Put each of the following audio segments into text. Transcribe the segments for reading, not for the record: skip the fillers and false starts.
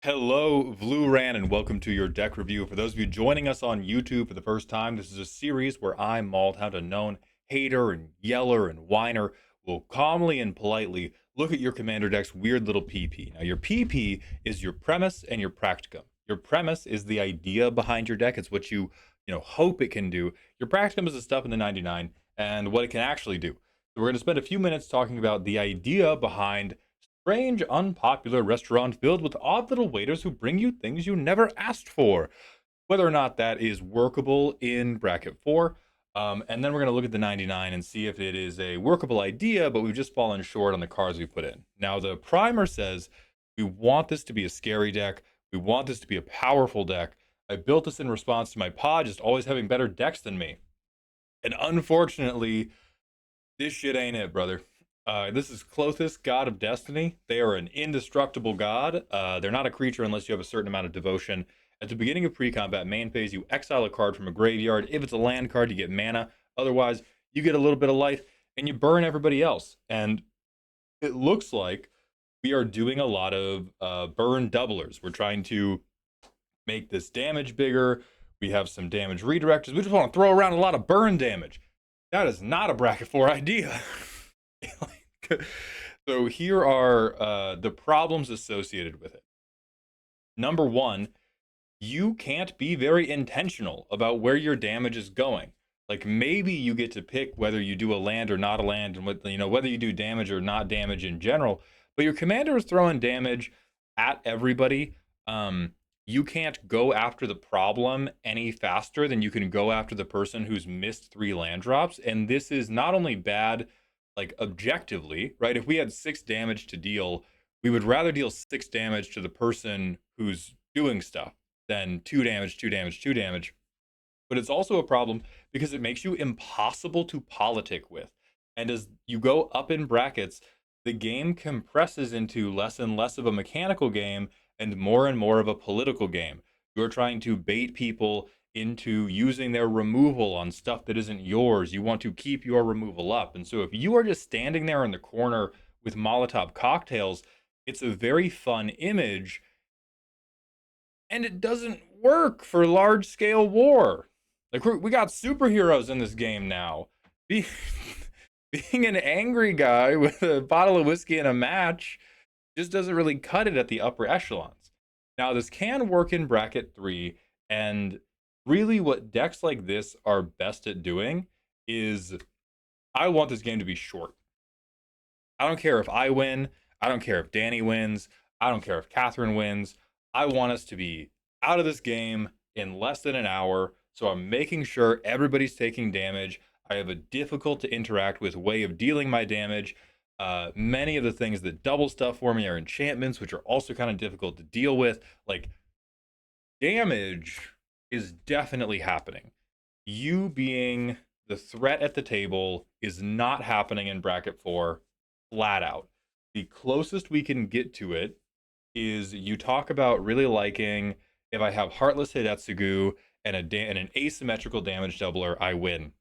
Hello, Vluran, and welcome to your deck review. For those of you joining us on YouTube for the first time, this is a series where I, Maldhound, a known hater and yeller and whiner, will calmly and politely look at your commander deck's weird little PP. Now, your PP is your premise and your practicum. Your premise is the idea behind your deck. It's what you hope it can do. Your practicum is the stuff in the 99 and what it can actually do. So we're going to spend a few minutes talking about the idea behind strange, unpopular restaurant filled with odd little waiters who bring you things you never asked for. Whether or not that is workable in bracket 4. And then we're going to look at the 99 and see if it is a workable idea, but we've just fallen short on the cards we put in. Now, the primer says we want this to be a scary deck. We want this to be a powerful deck. I built this in response to my pod just always having better decks than me. And unfortunately, this shit ain't it, brother. This is Clothis, god of destiny. They are an indestructible god. They're not a creature unless you have a certain amount of devotion. At the beginning of pre-combat main phase, you exile a card from a graveyard. If it's a land card, you get mana. Otherwise, you get a little bit of life, and you burn everybody else. And it looks like we are doing a lot of burn doublers. We're trying to make this damage bigger. We have some damage redirectors. We just want to throw around a lot of burn damage. That is not a bracket 4 idea. So here are the problems associated with it. Number one, you can't be very intentional about where your damage is going. Like, maybe you get to pick whether you do a land or not a land, and whether you do damage or not damage in general. But your commander is throwing damage at everybody. You can't go after the problem any faster than you can go after the person who's missed 3 land drops. And this is not only bad, like, objectively, right? If we had 6 damage to deal, we would rather deal 6 damage to the person who's doing stuff than 2 damage, 2 damage, 2 damage. But it's also a problem because it makes you impossible to politic with. And as you go up in brackets, the game compresses into less and less of a mechanical game and more of a political game. You're trying to bait people into using their removal on stuff that isn't yours. You want to keep your removal up. And so if you are just standing there in the corner with Molotov cocktails, it's a very fun image, and it doesn't work for large scale war. Like, we got superheroes in this game now. Being an angry guy with a bottle of whiskey and a match just doesn't really cut it at the upper echelons. Now, this can work in bracket 3, and really what decks like this are best at doing is, I want this game to be short. I don't care if I win. I don't care if Danny wins. I don't care if Catherine wins. I want us to be out of this game in less than an hour. So I'm making sure everybody's taking damage. I have a difficult to interact with way of dealing my damage. Many of the things that double stuff for me are enchantments, which are also kind of difficult to deal with. Like, damage is definitely happening. You being the threat at the table is not happening in bracket 4, flat out. The closest we can get to it is you talk about really liking, if I have Heartless Hidetsugu and an asymmetrical damage doubler, I win.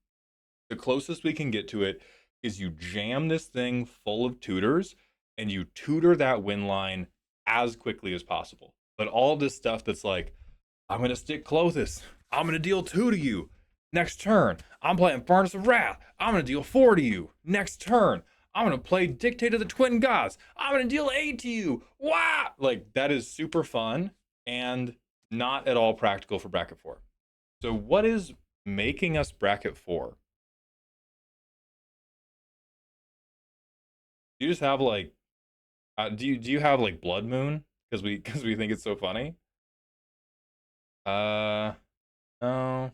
The closest we can get to it is you jam this thing full of tutors and you tutor that win line as quickly as possible. But all this stuff that's like, I'm going to stick Clothis. I'm going to deal 2 to you. Next turn, I'm playing Furnace of Wrath. I'm going to deal 4 to you. Next turn, I'm going to play Dictate of the Twin Gods. I'm going to deal 8 to you. Wow! Like, that is super fun and not at all practical for bracket 4. So what is making us bracket 4? Do you just have like, do you have like Blood Moon? Because we think it's so funny. Uh, no.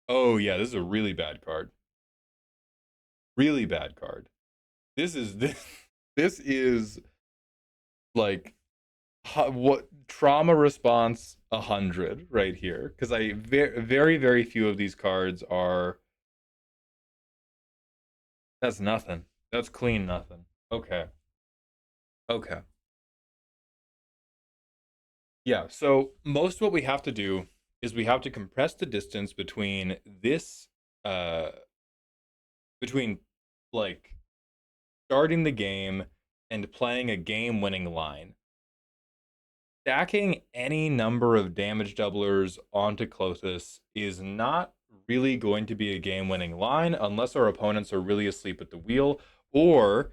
Oh yeah, this is a really bad card. Really bad card. This is this this is like, what trauma response 100 right here, because I very few of these cards are. That's nothing. That's clean nothing. Okay. Okay. Yeah, so most what we have to do is we have to compress the distance between this uh between, like, starting the game and playing a game winning line. Stacking any number of damage doublers onto Klothys is not really going to be a game-winning line unless our opponents are really asleep at the wheel, or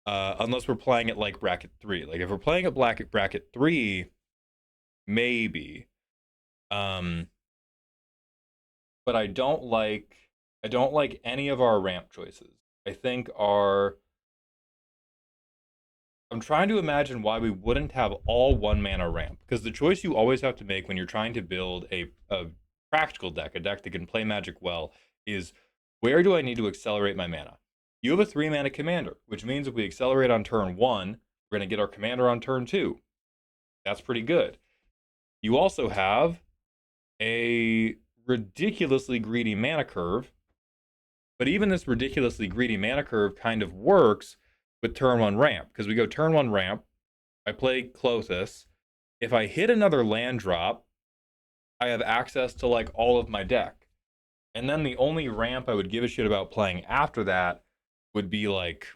unless we're playing it like bracket 3. Like if we're playing it bracket 3, maybe. Um, but I don't like any of our ramp choices. I think our I'm trying to imagine why we wouldn't have all one mana ramp, because the choice you always have to make when you're trying to build a practical deck, a deck that can play Magic well, is where do I need to accelerate my mana? You have a 3 mana commander, which means if we accelerate on turn 1, we're going to get our commander on turn 2. That's pretty good. You also have a ridiculously greedy mana curve, but even this ridiculously greedy mana curve kind of works with turn 1 ramp, because we go turn 1 ramp, I play Klothys. If I hit another land drop, I have access to like all of my deck. And then the only ramp I would give a shit about playing after that would be like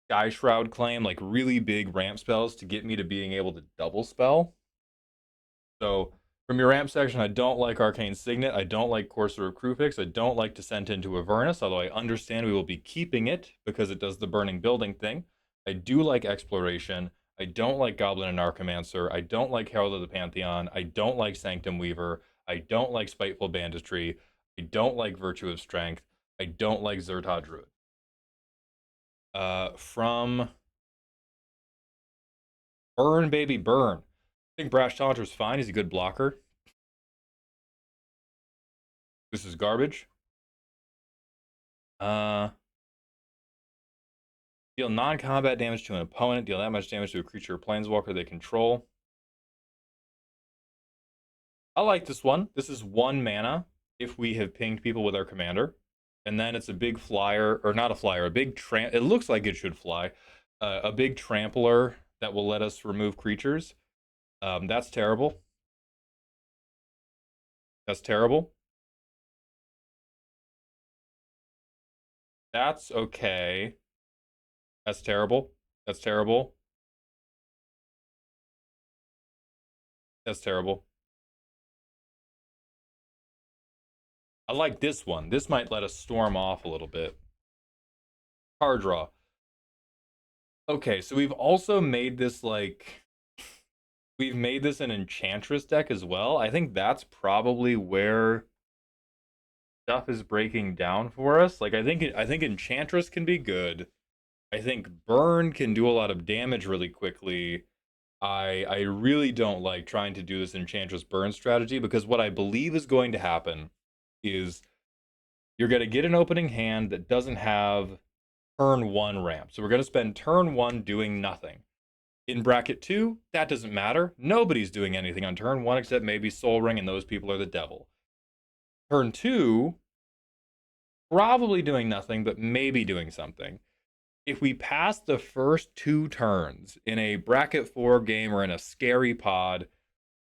Sky Shroud Claim, like really big ramp spells to get me to being able to double spell. So from your ramp section, I don't like Arcane Signet. I don't like Courser of Kruphix. I don't like Descent into Avernus, although I understand we will be keeping it because it does the burning building thing. I do like Exploration. I don't like Goblin and Archimancer. I don't like Herald of the Pantheon. I don't like Sanctum Weaver. I don't like Spiteful Banditry. I don't like Virtue of Strength. I don't like Zerta Druid. From Burn, baby, burn. I think Brash Taunter's fine. He's a good blocker. This is garbage. Uh, Deal non-combat damage to an opponent. Deal that much damage to a creature or planeswalker they control. I like this one. This is 1 mana if we have pinged people with our commander. And then it's a big flyer, or not a flyer, a big it looks like it should fly. A big trampler that will let us remove creatures. That's terrible. That's terrible. That's okay. That's terrible. That's terrible. That's terrible. I like this one. This might let us storm off a little bit. Card draw. Okay, so we've also made this like we've made this an Enchantress deck as well. I think that's probably where stuff is breaking down for us. Like I think Enchantress can be good. I think Burn can do a lot of damage really quickly. I really don't like trying to do this Enchantress Burn strategy, because what I believe is going to happen is you're going to get an opening hand that doesn't have turn 1 ramp. So we're going to spend turn 1 doing nothing. In bracket 2, that doesn't matter. Nobody's doing anything on turn 1 except maybe Soul Ring, and those people are the devil. Turn 2, probably doing nothing, but maybe doing something. If we pass the first 2 turns in a bracket 4 game or in a scary pod,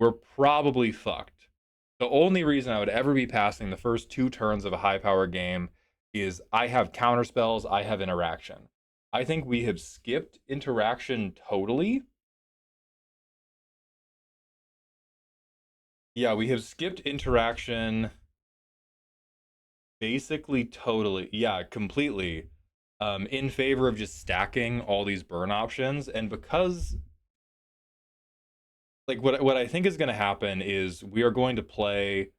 we're probably fucked. The only reason I would ever be passing the first 2 turns of a high power game is I have counterspells, I have interaction. I think we have skipped interaction totally. Yeah, we have skipped interaction basically totally. Yeah, completely. In favor of just stacking all these burn options. And because like what I think is going to happen is we are going to play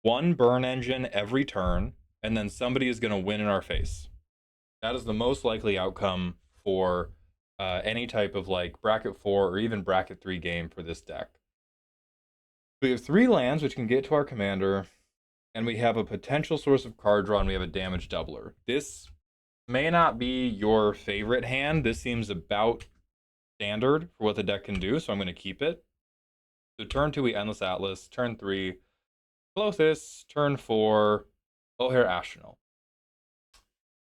1 burn engine every turn, and then somebody is going to win in our face. That is the most likely outcome for any type of like bracket 4 or even bracket 3 game for this deck. We have 3 lands which can get to our commander, and we have a potential source of card draw, and we have a damage doubler. This may not be your favorite hand. This seems about standard for what the deck can do, so I'm going to keep it. So turn 2, we Endless Atlas. Turn 3, Klothys. Turn 4, O'Hare Ashnell.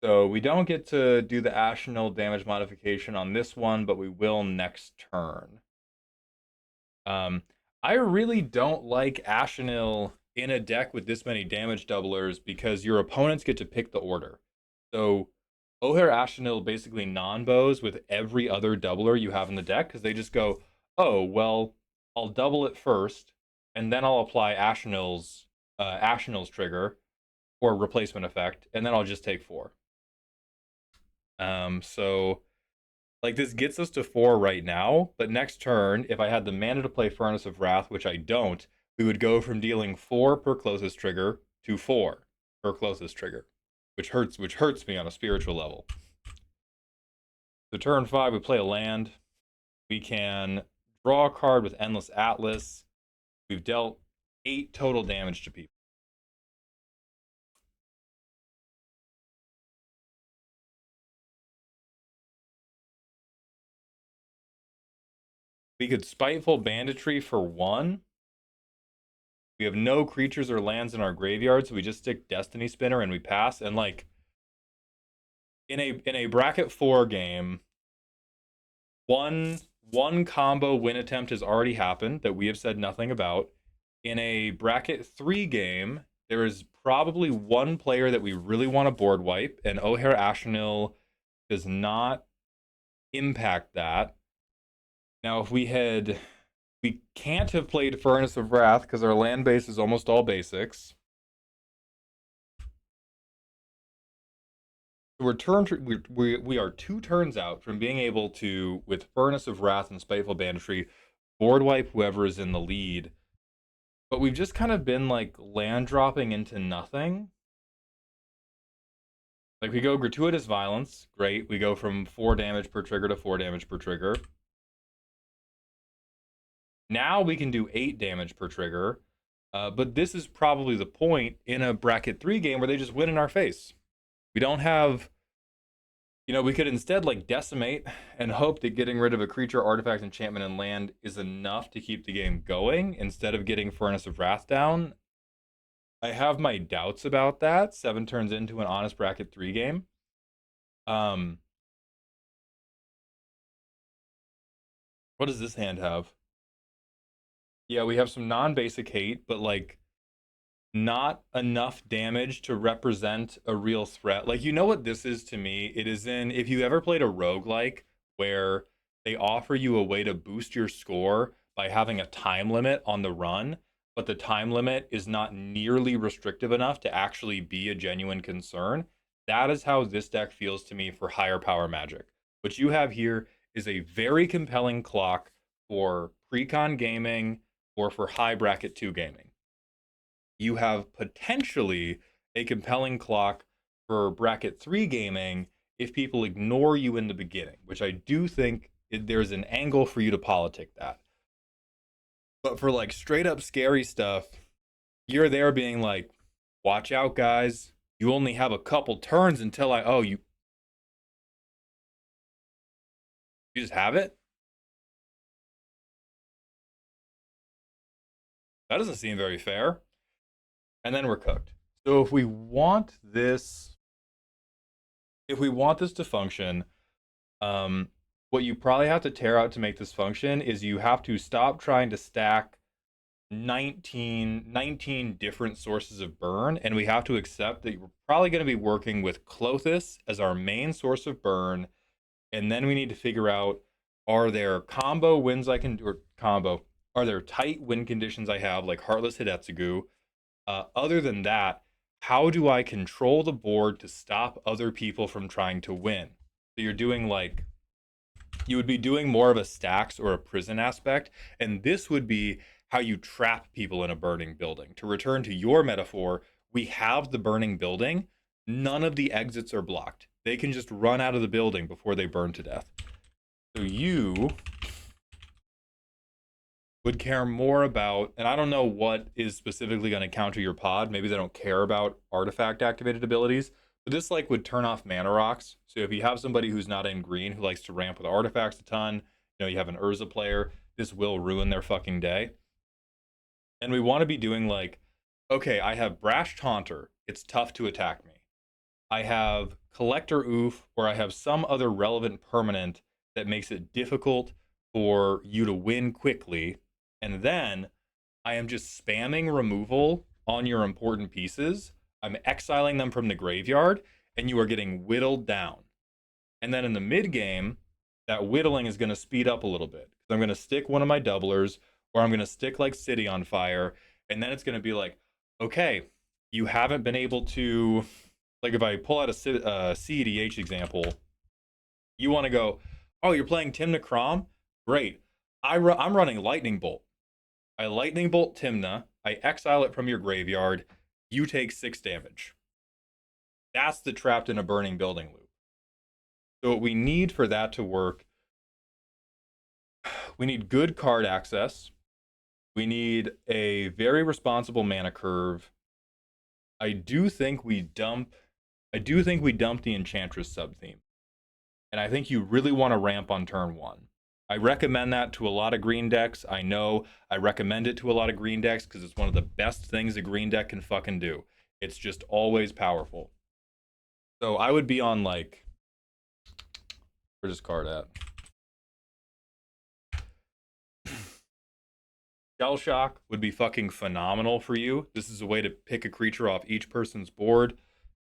So we don't get to do the Ashnell damage modification on this one, but we will next turn. I really don't like Ashnell in a deck with this many damage doublers because your opponents get to pick the order. So O'Hare Ashnell basically non-bows with every other doubler you have in the deck, because they just go, oh, well, I'll double it first, and then I'll apply Ashnil's trigger or replacement effect, and then I'll just take 4. So like this gets us to 4 right now, but next turn, if I had the mana to play Furnace of Wrath, which I don't, we would go from dealing 4 per closest trigger to 4 per closest trigger, which hurts me on a spiritual level. So turn 5, we play a land. We can draw a card with Endless Atlas. We've dealt 8 total damage to people. We could Spiteful Banditry for 1. We have no creatures or lands in our graveyard, so we just stick Destiny Spinner and we pass. And like in a bracket 4 game, one combo win attempt has already happened that we have said nothing about. In a bracket 3 game, there is probably one player that we really want to board wipe, and O'Hare Ashnil does not impact that. Now, if we can't have played Furnace of Wrath because our land base is almost all basics. We are 2 turns out from being able to, with Furnace of Wrath and Spiteful Banditry, board wipe whoever is in the lead. But we've just kind of been like land dropping into nothing. Like we go Gratuitous Violence, great. We go from 4 damage per trigger to 4 damage per trigger. Now we can do 8 damage per trigger. But this is probably the point in a bracket 3 game where they just win in our face. We don't have, we could instead like decimate and hope that getting rid of a creature, artifact, enchantment, and land is enough to keep the game going instead of getting Furnace of Wrath down. I have my doubts about that. 7 turns into an honest bracket 3 game. What does this hand have? Yeah, we have some non-basic hate, but like not enough damage to represent a real threat. Like, you know what this is to me? It is in, if you ever played a roguelike where they offer you a way to boost your score by having a time limit on the run, but the time limit is not nearly restrictive enough to actually be a genuine concern. That is how this deck feels to me for higher power Magic. What you have here is a very compelling clock for pre-con gaming or for high bracket 2 gaming. You have potentially a compelling clock for bracket 3 gaming if people ignore you in the beginning, which I do think there's an angle for you to politic that. But for like straight up scary stuff, you're there being like, watch out, guys. You only have a couple turns until you just have it. That doesn't seem very fair. And then we're cooked. So if we want this to function, what you probably have to tear out to make this function is you have to stop trying to stack 19 different sources of burn, and we have to accept that we're probably going to be working with Klothys as our main source of burn, and then we need to figure out, are there combo wins I can do, or combo, are there tight win conditions I have, like Heartless Hidetsugu? Other than that, how do I control the board to stop other people from trying to win? So you would be doing more of a stacks or a prison aspect, and this would be how you trap people in a burning building. To return to your metaphor, we have the burning building. None of the exits are blocked. They can just run out of the building before they burn to death. So you would care more about, and I don't know what is specifically going to counter your pod. Maybe they don't care about artifact activated abilities, but this like would turn off mana rocks. So if you have somebody who's not in green who likes to ramp with artifacts a ton, you have an Urza player, this will ruin their fucking day. And we want to be doing like, okay, I have Brash Taunter. It's tough to attack me. I have Collector Oof, or I have some other relevant permanent that makes it difficult for you to win quickly. And then I am just spamming removal on your important pieces. I'm exiling them from the graveyard, and you are getting whittled down. And then in the mid game, that whittling is going to speed up a little bit. I'm going to stick one of my doublers, or I'm going to stick like City on fire. And then it's going to be like, okay, you haven't been able to, like if I pull out a CEDH example, you want to go, oh, you're playing Timna Crom? Great. I'm running Lightning Bolt. I Lightning Bolt Timna. I exile it from your graveyard. You take 6 damage. That's the trapped in a burning building loop. So what we need for that to work, we need good card access. We need a very responsible mana curve. I do think we dump the Enchantress sub theme. And I think you really want to ramp on turn 1. I recommend that to a lot of green decks. I know I recommend it to a lot of green decks because it's one of the best things a green deck can fucking do. It's just always powerful. So I would be on like, where's this card at? Shell Shock would be fucking phenomenal for you. This is a way to pick a creature off each person's board.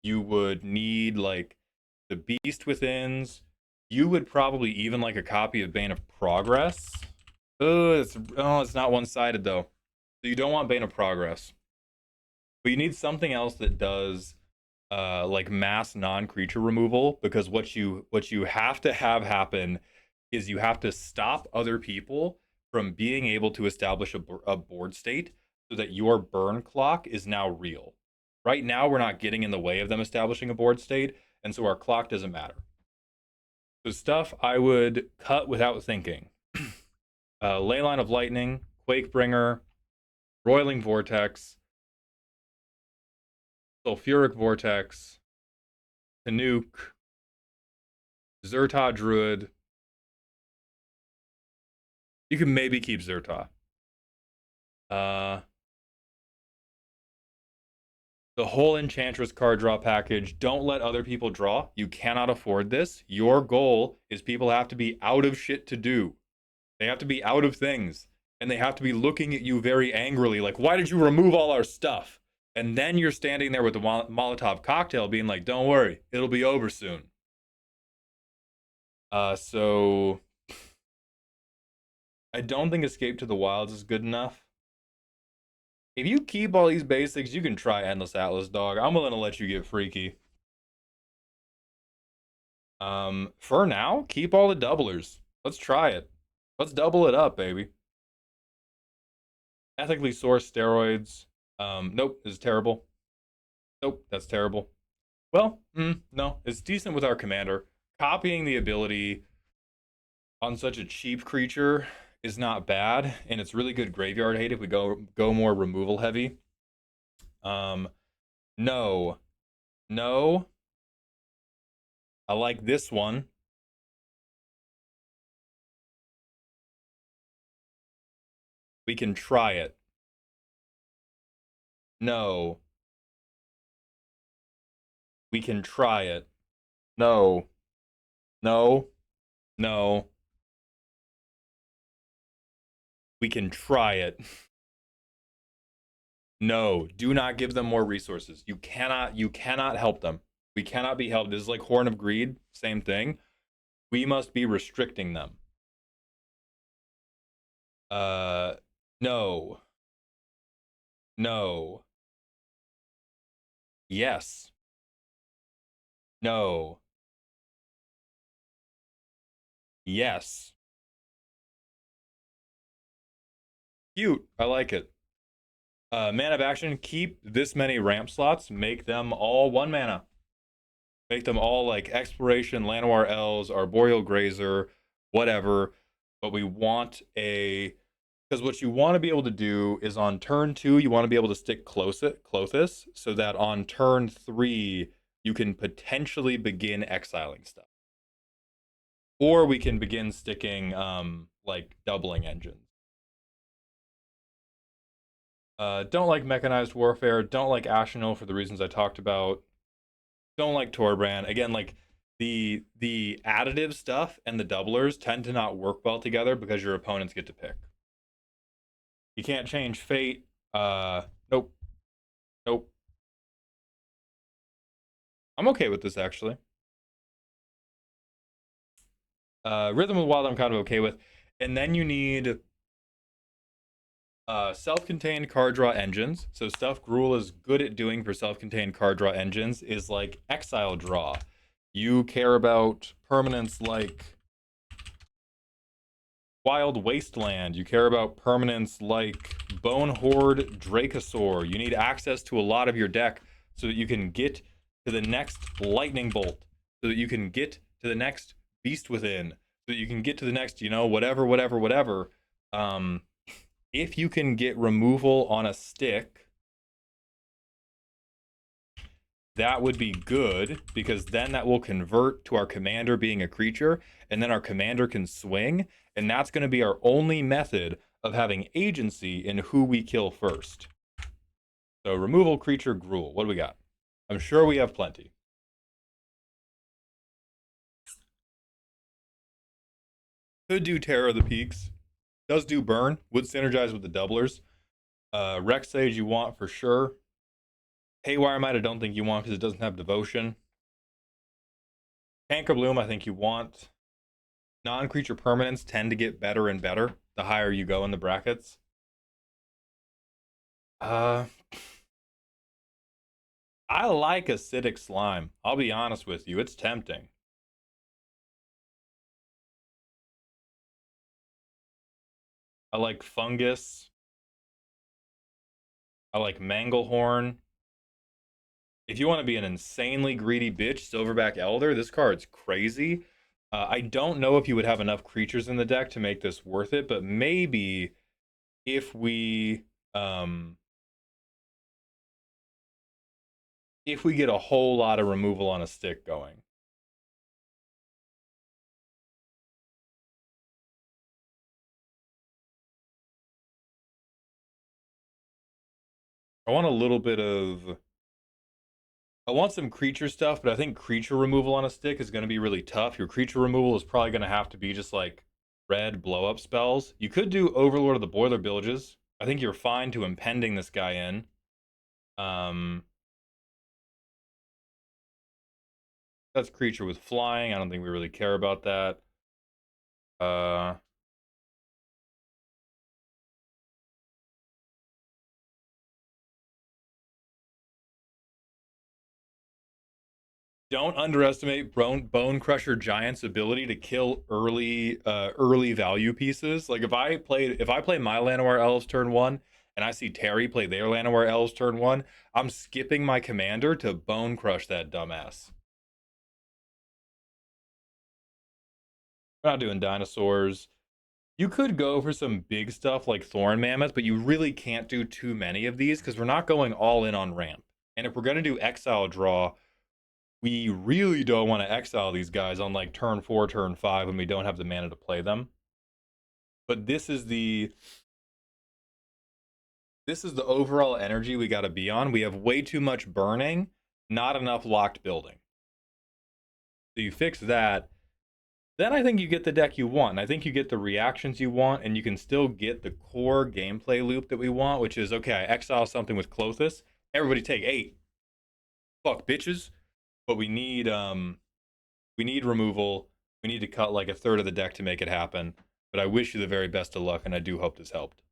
You would need like the Beast Withins. You would probably even like a copy of Bane of Progress. It's not one-sided though. So you don't want Bane of Progress. But you need something else that does like mass non-creature removal, because what you have to have happen is you have to stop other people from being able to establish a board state so that your burn clock is now real. Right now, we're not getting in the way of them establishing a board state, and so our clock doesn't matter. So stuff I would cut without thinking. Leyline of Lightning, Quakebringer, Roiling Vortex, Sulfuric Vortex, Tanuk, Zerta Druid. You can maybe keep Zerta. The whole Enchantress card draw package. Don't let other people draw. You cannot afford this. Your goal is people have to be out of shit to do. They have to be out of things. And they have to be looking at you very angrily, like, why did you remove all our stuff? And then you're standing there with the Molotov cocktail being like, don't worry, it'll be over soon. So I don't think Escape to the Wilds is good enough. If you keep all these basics, you can try Endless Atlas, dog. I'm willing to let you get freaky. For now, keep all the doublers. Let's try it. Let's double it up, baby. Ethically sourced steroids. Nope, this is terrible. Nope, that's terrible. Well, no, it's decent with our commander. Copying the ability on such a cheap creature is not bad, and it's really good graveyard hate if we go more removal heavy. No, no. I like this one. We can try it. No. We can try it. No. No. No. We can try it. No, do not give them more resources. You cannot help them. We cannot be helped. This is like Horn of Greed, same thing. We must be restricting them. Uh no. No. Yes. No. Yes. Cute. I like it. Man of action, keep this many ramp slots, make them all 1 mana. Make them all like Exploration, Llanowar Elves, Arboreal Grazer, whatever. But we want a, because what you want to be able to do is on turn 2, you want to be able to stick Clothis, so that on turn 3, you can potentially begin exiling stuff. Or we can begin sticking like doubling engines. Don't like Mechanized Warfare, don't like Ashenil for the reasons I talked about. Don't like Torbrand. Again, like the additive stuff and the doublers tend to not work well together because your opponents get to pick. You can't change fate. Nope. Nope. I'm okay with this actually. Rhythm of the Wild I'm kind of okay with. And then you need Self-contained card draw engines. So stuff Gruul is good at doing for self-contained card draw engines is like exile draw. You care about permanents like Wild Wasteland. You care about permanents like Bone Horde Dracosaur. You need access to a lot of your deck so that you can get to the next Lightning Bolt, so that you can get to the next Beast Within, so that you can get to the next, whatever. Um, if you can get removal on a stick, that would be good because then that will convert to our commander being a creature, and then our commander can swing, and that's going to be our only method of having agency in who we kill first. So removal creature Gruul. What do we got? I'm sure we have plenty. Could do Terror of the Peaks. Does do burn. Would synergize with the doublers. Rex Sage you want for sure. Haywire Might I don't think you want because it doesn't have devotion. Canker Bloom I think you want. Non-creature permanents tend to get better and better the higher you go in the brackets. I like acidic slime. I'll be honest with you, it's tempting. I like fungus. I like Manglehorn. If you want to be an insanely greedy bitch, Silverback Elder, this card's crazy. I don't know if you would have enough creatures in the deck to make this worth it, but maybe if we get a whole lot of removal on a stick going. I want a little bit of I want some creature stuff, but I think creature removal on a stick is going to be really tough. Your creature removal is probably going to have to be just like red blow up spells. You could do Overlord of the Boiler Bilges. I think you're fine to impending this guy in. Um, that's creature with flying. I don't think we really care about that. Uh, don't underestimate Bone Crusher Giant's ability to kill early value pieces. Like if I play my Llanowar Elves turn one and I see Terry play their Llanowar Elves turn one, I'm skipping my commander to Bone Crush that dumbass. We're not doing dinosaurs. You could go for some big stuff like Thorn Mammoth, but you really can't do too many of these because we're not going all in on ramp. And if we're gonna do exile draw, we really don't want to exile these guys on like turn 4, turn 5 when we don't have the mana to play them. But this is the overall energy we got to be on. We have way too much burning, not enough locked building. So you fix that, then I think you get the deck you want. I think you get the reactions you want, and you can still get the core gameplay loop that we want, which is okay, I exile something with Klothys. Everybody take 8. Fuck bitches. But we need removal. We need to cut like a third of the deck to make it happen. But I wish you the very best of luck, and I do hope this helped.